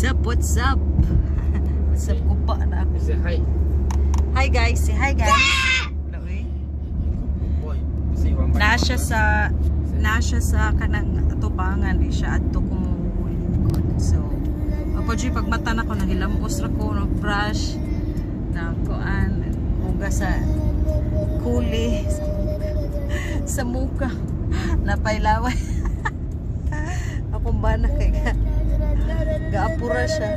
What's up? What's up? What's up? Kupa na ako. Say hi. Hi guys. Say hi guys. Nasya sa kanang atubangan di siya adto ko lingkod. So, apodji pag mata na ko nahilambos ra ko no brush na kuan uga sa kuli sa muka napailaway. Akong bana kay gaapura siya.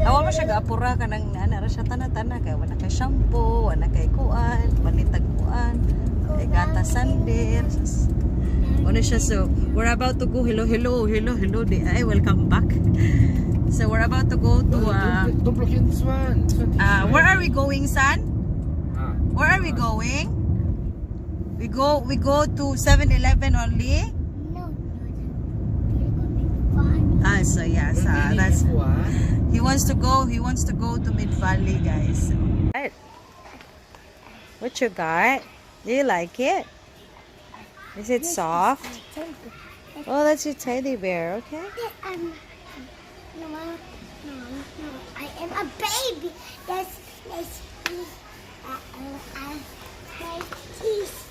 Awa mo siya gaapura kanang ana ra siya tana-tana kay wala kay shampoo, wala kay kuan, balitag kuan, kay gata sandal. Ano siya, so we're about to go. Hello di ay welcome back. So we're about to go to don't block in this one. where are we going, son? Where are we going? We go to 7-Eleven only. So yeah, so that's he wants to go to Midvalley, guys. So. What you got? Do you like it? Is it soft? Oh, that's your teddy bear, okay? No, I am a baby. That's my teeth.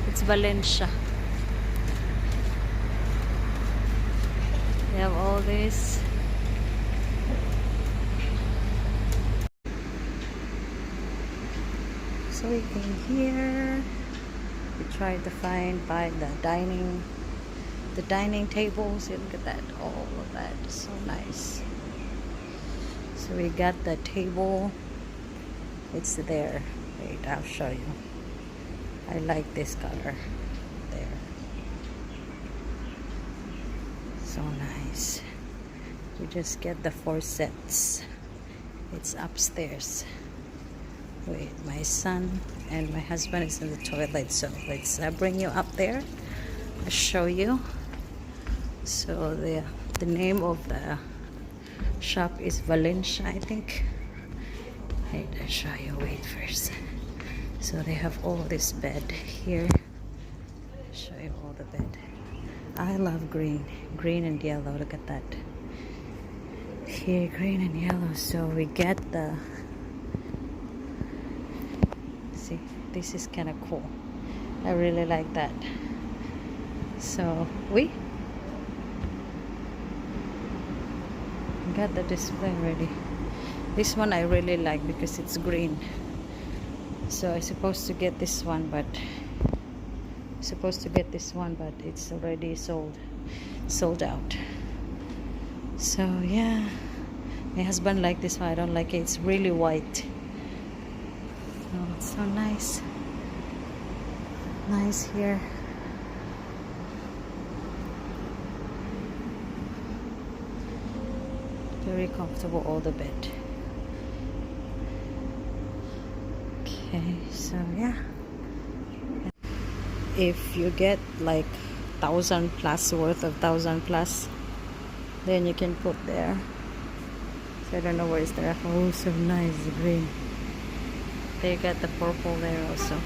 It's Valencia. They have all this. So we came here. We tried to buy the dining tables. Look at that, all of that is so nice. So we got the table. It's there. Wait, I'll show you. I like this color there. So nice. We just get the 4 sets. It's upstairs. Wait, my son and my husband is in the toilet, so let's bring you up there. I'll show you. So the name of the shop is Valencia, I think. Wait, I'll show you. Wait first. So they have all this bed here. I'll show you all the bed. I love green and yellow. Look at that. Here, green and yellow. So we get the. See, this is kind of cool. I really like that. So we got the display ready. This one I really like because it's green. So I'm supposed to get this one, but it's already sold out. So yeah, my husband liked this one. I don't like it. It's really white. Oh, it's so nice. Nice here. Very comfortable, all the bed. Okay, so yeah. If you get like 1,000 plus worth of 1,000 plus, then you can put there. So I don't know where is there. Oh, so nice, the green. They got the purple there also.